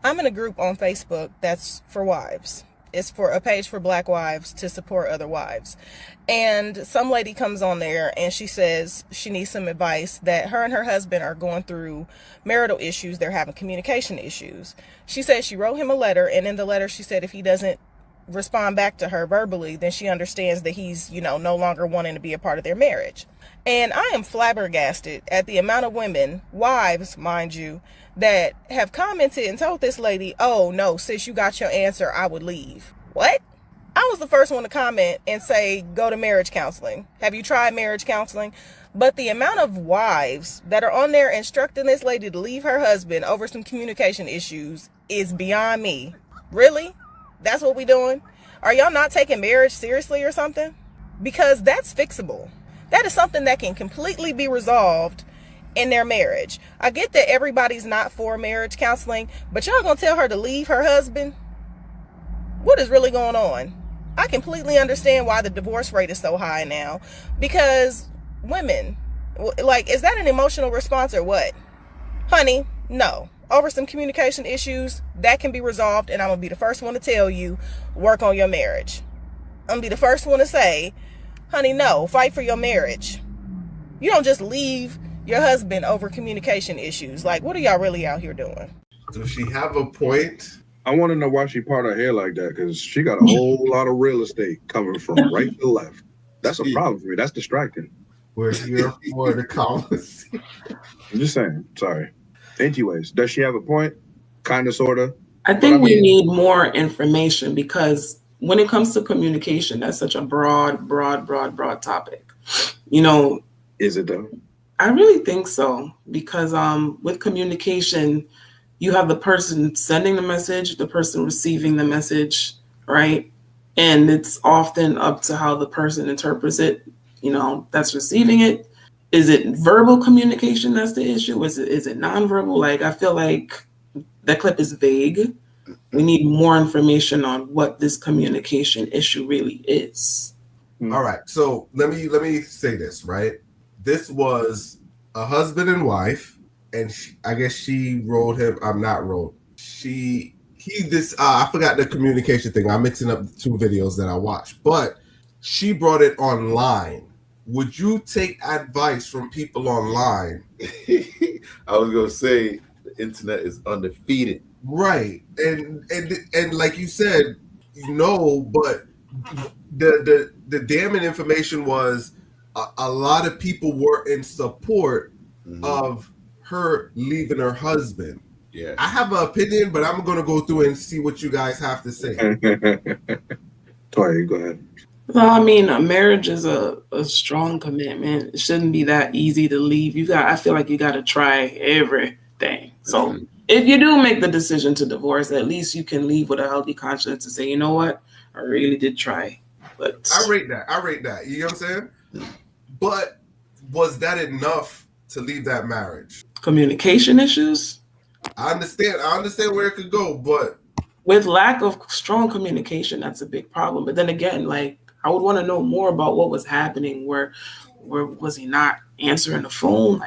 I'm in a group on Facebook that's for wives. It's for a page for black wives to support other wives. And some lady comes on there and she says she needs some advice that her and her husband are going through marital issues. They're having communication issues. She said she wrote him a letter, and in the letter she said if he doesn't respond back to her verbally, then she understands that he's, no longer wanting to be a part of their marriage. And I am flabbergasted at the amount of women, wives, mind you, that have commented and told this lady, oh no, sis, you got your answer, I would leave. What? I was the first one to comment and say, go to marriage counseling. Have you tried marriage counseling? But the amount of wives that are on there instructing this lady to leave her husband over some communication issues is beyond me. Really? That's what we doing? Are y'all not taking marriage seriously or something? Because that's fixable. That is something that can completely be resolved in their marriage. I get that everybody's not for marriage counseling, but y'all gonna tell her to leave her husband? What is really going on? I completely understand why the divorce rate is so high now. Because women, is that an emotional response or what? Honey, no. Over some communication issues, that can be resolved, and I'm going to be the first one to tell you, work on your marriage. I'm going to be the first one to say, honey, no, fight for your marriage. You don't just leave your husband over communication issues. What are y'all really out here doing? Does she have a point? I want to know why she part her hair like that, because she got a whole lot of real estate coming from right to left. That's a problem for me. That's distracting. We're here for the conversation. I'm just saying. Sorry. Anyways, does she have a point? Kind of, sort of. I think we need more information, because when it comes to communication, that's such a broad topic. Is it though? I really think so, because with communication, you have the person sending the message, the person receiving the message, right? And it's often up to how the person interprets it, that's receiving it. Is it verbal communication that's the issue? Is it nonverbal? I feel like that clip is vague. We need more information on what this communication issue really is. All right. So let me say this, right? This was a husband and wife, and I guess she wrote him. I'm not wrote. I forgot the communication thing. I'm mixing up the two videos that I watched, but she brought it online. Would you take advice from people online? I was gonna say the internet is undefeated. Right. And like you said, but the damning information was a lot of people were in support of her leaving her husband. Yeah. I have an opinion, but I'm gonna go through and see what you guys have to say. Tori, go ahead. Well, I mean, a marriage is a strong commitment. It shouldn't be that easy to leave. I feel like you got to try everything. So if you do make the decision to divorce, at least you can leave with a healthy conscience and say, you know what? I really did try. But I rate that. You know what I'm saying? But was that enough to leave that marriage? Communication issues? I understand where it could go, but with lack of strong communication, that's a big problem. But then again, I would want to know more about what was happening. Where was he not answering the phone?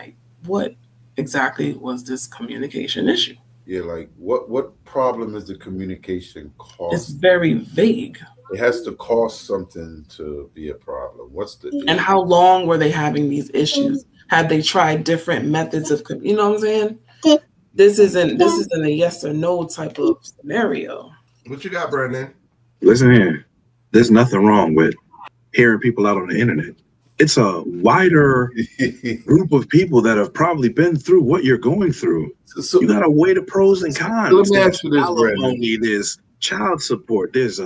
What exactly was this communication issue? Yeah, what problem is the communication cost? It's very vague. It has to cost something to be a problem. What's the issue? And how long were they having these issues? Had they tried different methods of, you know what I'm saying? This isn't a yes or no type of scenario. What you got, Brandon? Listen here. There's nothing wrong with hearing people out on the internet. It's a wider group of people that have probably been through what you're going through. So you got to weigh the pros and cons. Let me ask you this, alimony, there's child support, there's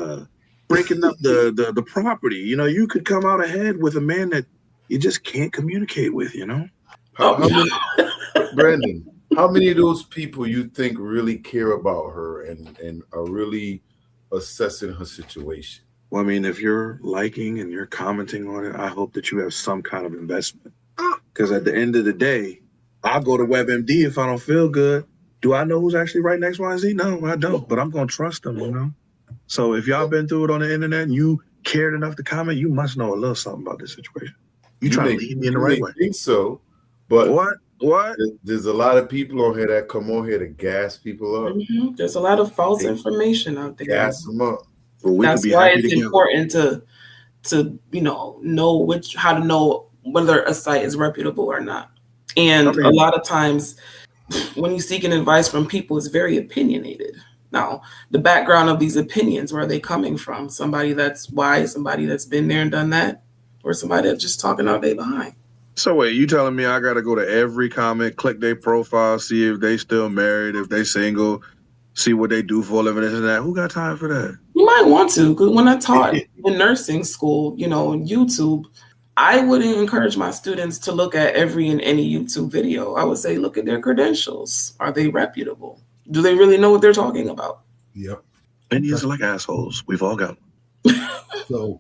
breaking up the property. You could come out ahead with a man that you just can't communicate with, How many, Brandon, how many of those people you think really care about her and are really assessing her situation? Well, I mean, if you're liking and you're commenting on it, I hope that you have some kind of investment. Because at the end of the day, I'll go to WebMD if I don't feel good. Do I know who's actually writing X, Y, and Z? No, I don't. But I'm going to trust them, So if y'all been through it on the internet and you cared enough to comment, you must know a little something about this situation. You trying to lead me in the right way. I think so. But what? What? There's a lot of people on here that come on here to gas people up, There's a lot of false information out there. gas them up. Well, we could That's be why happy it's together. important to know how to know whether a site is reputable or not. And a lot of times when you're seeking advice from people, it's very opinionated. Now, the background of these opinions, where are they coming from? Somebody that's wise, somebody that's been there and done that, or somebody that's just talking out their behind. So wait, you telling me I gotta go to every comment, click their profile, see if they still married, if they single, see what they do for a living, this and that? Who got time for that? You might want to, because when I taught in nursing school, on YouTube, I wouldn't encourage my students to look at every and any YouTube video. I would say, look at their credentials. Are they reputable? Do they really know what they're talking about? Yep. Indians are like assholes. We've all got them. So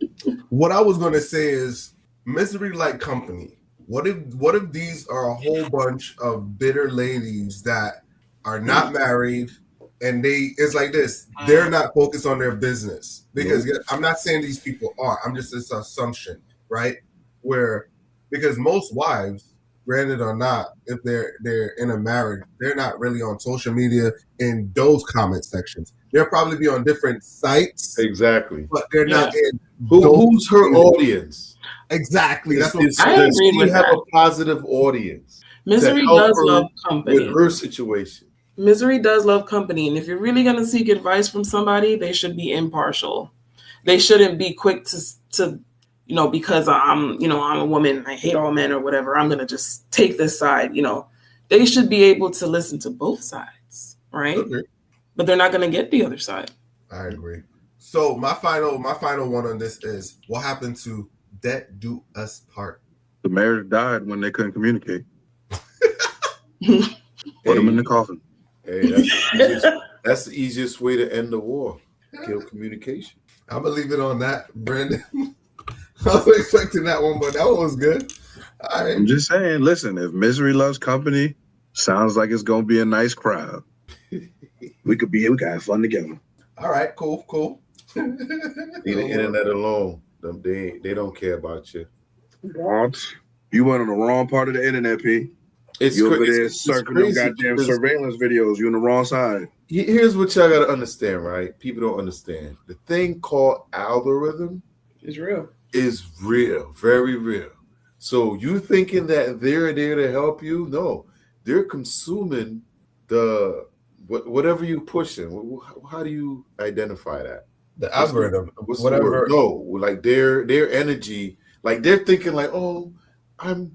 what I was gonna say is misery like company. What if these are a whole bunch of bitter ladies that are not married, and it's like this, they're not focused on their business? Because I'm not saying these people are, I'm just this assumption, right? Because most wives, granted or not, if they're in a marriage, they're not really on social media in those comment sections. They'll probably be on different sites, Exactly. but they're not in Who's her audience? Exactly. That's what Does agree she with have that. a positive audience Misery to help does her love company. with her situation? Misery does love company. And if you're really going to seek advice from somebody, they should be impartial. They shouldn't be quick to because I'm a woman, I hate all men or whatever, I'm going to just take this side. They should be able to listen to both sides, right? Okay. But they're not going to get the other side. I agree. So my final one on this is, what happened to Debt Do Us Part? The marriage died when they couldn't communicate. Put them in the coffin. Hey, that's the easiest way to end the war. Kill communication. I'm gonna leave it on that, Brandon. I was expecting that one, but that one was good. All right. I'm just saying, listen, if misery loves company, sounds like it's gonna be a nice crowd. We could have fun together. All right, cool. Leave the internet alone. They don't care about you. What? You went on the wrong part of the internet, P. You over there circling them goddamn surveillance videos. You on the wrong side. Here's what y'all gotta understand, right? People don't understand. The thing called algorithm It's real. is real, very real. So you thinking that they're there to help you? No, they're consuming whatever you pushing. How do you identify that? The algorithm, What's the whatever. word? No, like their energy, like they're thinking like, oh, I'm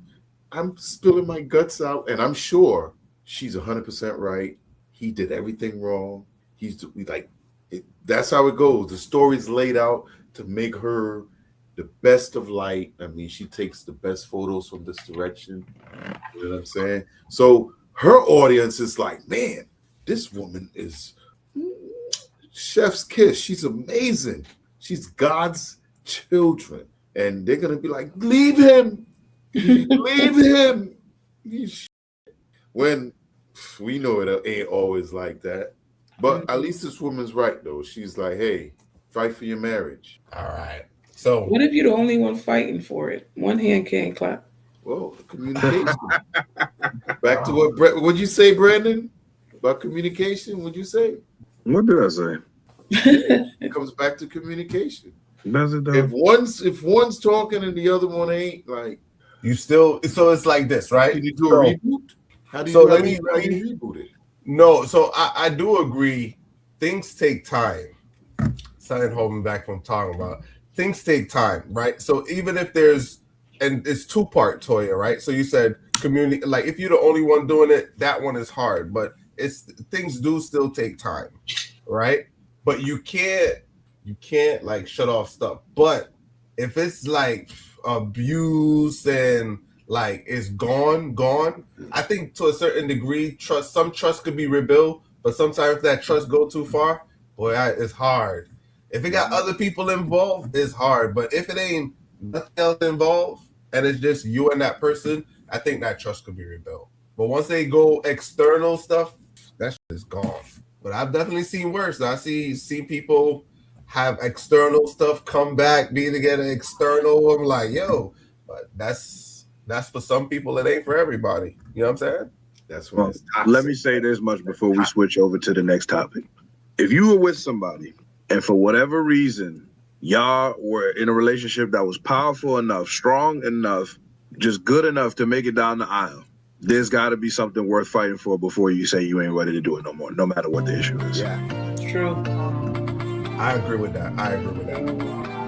spilling my guts out, and I'm sure she's 100% right. He did everything wrong. He's like, that's how it goes. The story's laid out to make her the best of light. I mean, she takes the best photos from this direction. You know what I'm saying? So her audience is like, man, this woman is chef's kiss. She's amazing. She's God's children. And they're going to be like, leave him. Leave him. When we know it ain't always like that. But at least this woman's right, though. She's like, hey, fight for your marriage. All right. So What if you're the only one fighting for it? One hand can't clap. Well, communication. Back to what'd you say, Brandon? About communication? What'd you say? What did I say? It comes back to communication. Does it though? If one's talking and the other one ain't, like, you still, so it's like this, right? can you do a reboot? How do you, So how let do me- you reboot it? No, so I do agree. Things take time. Something holding back from talking about. Things take time, right? So even if there's, and it's two-part, Toya, right? So you said community, like if you're the only one doing it, that one is hard, but things do still take time, right? But you can't like shut off stuff. But if it's like abuse and like it's gone, I think to a certain degree, some trust could be rebuilt, but sometimes if that trust go too far, boy, it's hard. If it got other people involved, it's hard. But if it ain't nothing else involved and it's just you and that person, I think that trust could be rebuilt. But once they go external stuff, that shit is gone. But I've definitely seen worse. I seen people have external stuff come back, be together external. I'm like, yo, but that's That's for some people. It ain't for everybody. You know what I'm saying? That's when Well, it's toxic. let me say this much before we switch over to the next topic. If you were with somebody and for whatever reason, y'all were in a relationship that was powerful enough, strong enough, just good enough to make it down the aisle, there's got to be something worth fighting for before you say you ain't ready to do it no more, no matter what the issue is. Yeah, True. I agree with that.